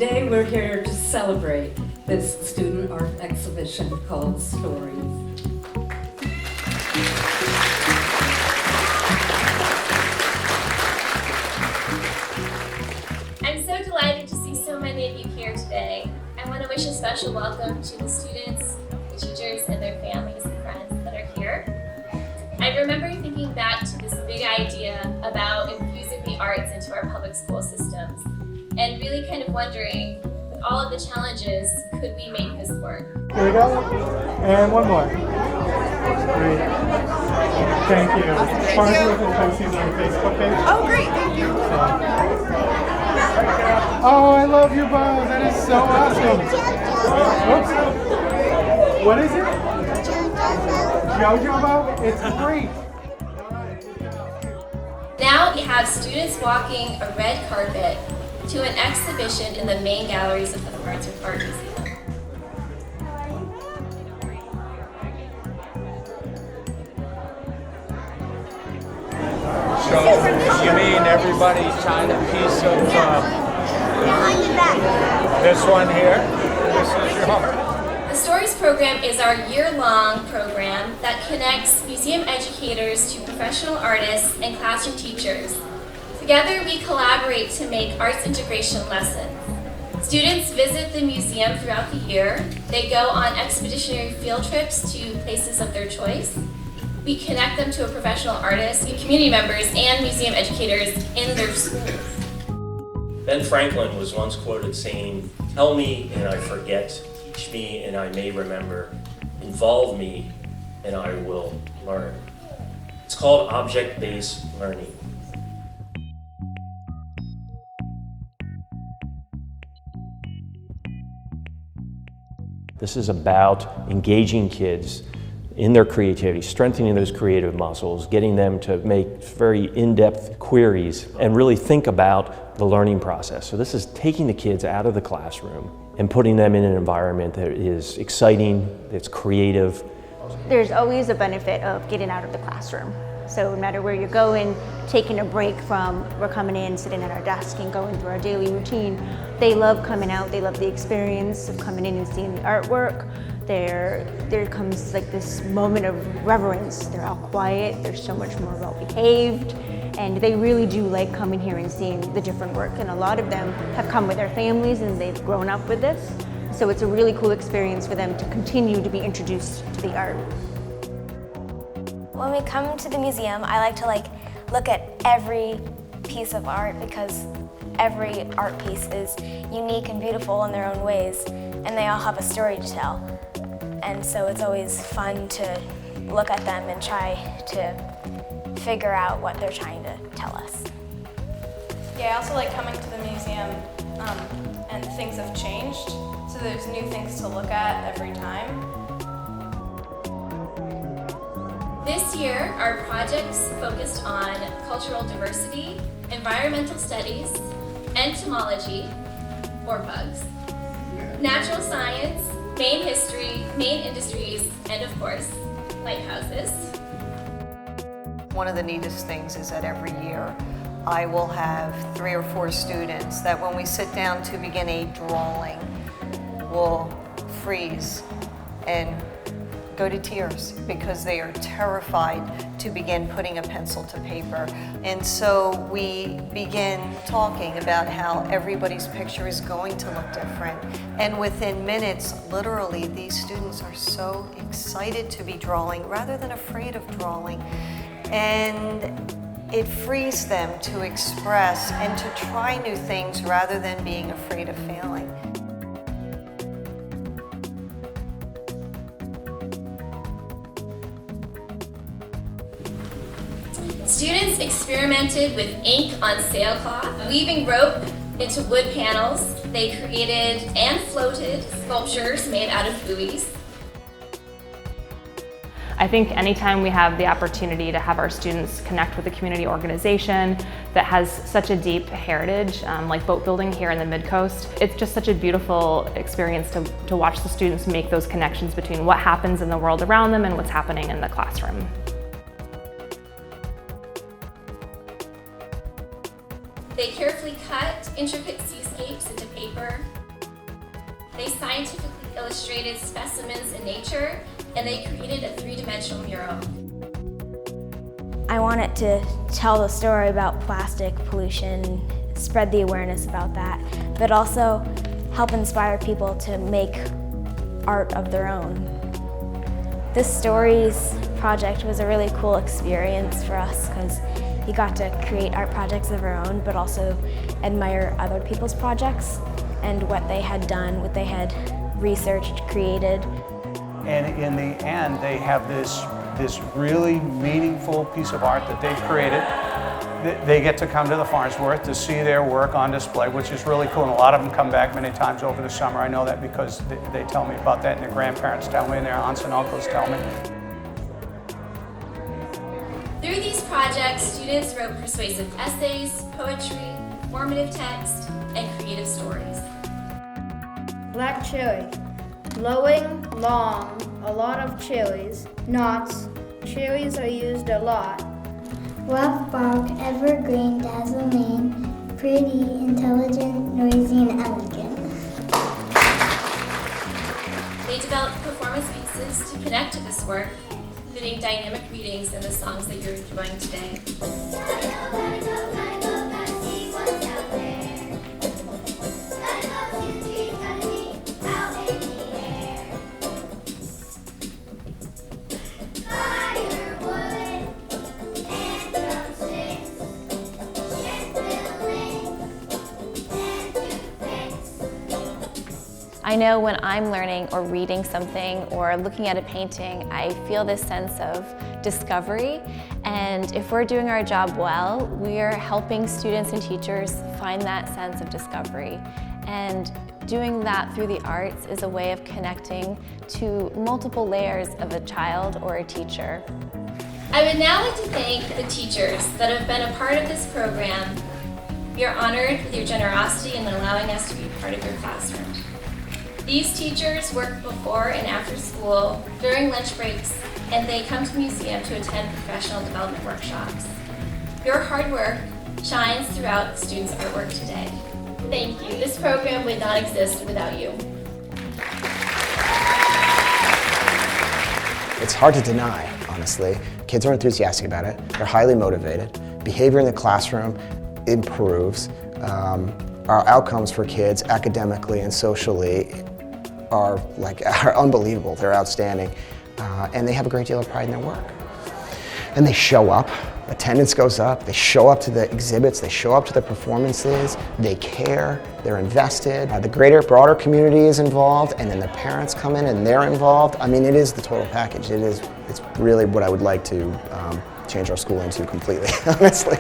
today we're here to celebrate this student art exhibition called Stories. I'm so delighted to see so many of you here today. I want to wish a special welcome to the students, the teachers, and their families and friends that are here. I remember thinking back to this big idea about infusing the arts into our public school systems and really kind of wondering, with all of the challenges, could we make this work? Here we go. And one more. Great. Thank you. Farnsworth will post these on the Facebook page. Oh, great. Thank you. Oh, I love your bow. That is so awesome. Oops. What is it? JoJo bow? It's great. Now we have students walking a red carpet to an exhibition in the main galleries of the Farnsworth Art Museum. So, you mean everybody signed a piece of this one here? This is yours. The Stories program is our year-long program that connects museum educators to professional artists and classroom teachers. Together, we collaborate to make arts integration lessons. Students visit the museum throughout the year. They go on expeditionary field trips to places of their choice. We connect them to a professional artist, community members, and museum educators in their schools. Ben Franklin was once quoted saying, "Tell me and I forget, teach me and I may remember, involve me and I will learn." It's called object-based learning. This is about engaging kids in their creativity, strengthening those creative muscles, getting them to make very in-depth queries and really think about the learning process. So this is taking the kids out of the classroom and putting them in an environment that is exciting, that's creative. There's always a benefit of getting out of the classroom. So no matter where you're going, taking a break from, we're coming in, sitting at our desk and going through our daily routine, they love coming out, they love the experience of coming in and seeing the artwork. There comes like this moment of reverence. They're all quiet, they're so much more well behaved, and they really do like coming here and seeing the different work. And a lot of them have come with their families and they've grown up with this. So it's a really cool experience for them to continue to be introduced to the art. When we come to the museum, I like to look at every piece of art because every art piece is unique and beautiful in their own ways, and they all have a story to tell. And so it's always fun to look at them and try to figure out what they're trying to tell us. Yeah, I also like coming to the museum and things have changed, so there's new things to look at every time. This year, our projects focused on cultural diversity, environmental studies, entomology, or bugs, natural science, Maine history, Maine industries, and of course, lighthouses. One of the neatest things is that every year I will have 3 or 4 students that when we sit down to begin a drawing will freeze and go to tears because they are terrified to begin putting a pencil to paper. And so we begin talking about how everybody's picture is going to look different. And within minutes, literally, these students are so excited to be drawing rather than afraid of drawing. And it frees them to express and to try new things rather than being afraid of failing. Students experimented with ink on sailcloth, weaving rope into wood panels. They created and floated sculptures made out of buoys. I think anytime we have the opportunity to have our students connect with a community organization that has such a deep heritage, like boat building here in the Mid-Coast, it's just such a beautiful experience to watch the students make those connections between what happens in the world around them and what's happening in the classroom. They carefully cut intricate seascapes into paper. They scientifically illustrated specimens in nature, and they created a three-dimensional mural. I wanted to tell the story about plastic pollution, spread the awareness about that, but also help inspire people to make art of their own. This Stories project was a really cool experience for us because we got to create art projects of our own, but also admire other people's projects and what they had done, what they had researched, created. And in the end, they have this really meaningful piece of art that they've created. They get to come to the Farnsworth to see their work on display, which is really cool. And a lot of them come back many times over the summer. I know that because they tell me about that, and their grandparents tell me, and their aunts and uncles tell me. Through these projects, students wrote persuasive essays, poetry, formative text, and creative stories. Black chili. Blowing long, a lot of chilies. Knots. Chilies are used a lot. Rough bark, evergreen, dazzling, pretty, intelligent, noisy, and elegant. They developed performance pieces to connect to this work, including dynamic readings and the songs that you're enjoying today. I know when I'm learning or reading something or looking at a painting, I feel this sense of discovery. And if we're doing our job well, we're helping students and teachers find that sense of discovery. And doing that through the arts is a way of connecting to multiple layers of a child or a teacher. I would now like to thank the teachers that have been a part of this program. We are honored with your generosity in allowing us to be part of your classroom. These teachers work before and after school, during lunch breaks, and they come to the museum to attend professional development workshops. Your hard work shines throughout the students' artwork today. Thank you. This program would not exist without you. It's hard to deny, honestly. Kids are enthusiastic about it. They're highly motivated. Behavior in the classroom improves. Our outcomes for kids academically and socially are unbelievable. They're outstanding. And they have a great deal of pride in their work. And they show up. Attendance goes up. They show up to the exhibits. They show up to the performances. They care. They're invested. The broader community is involved, and then the parents come in and they're involved. I mean, it is the total package. It's really what I would like to change our school into completely, honestly.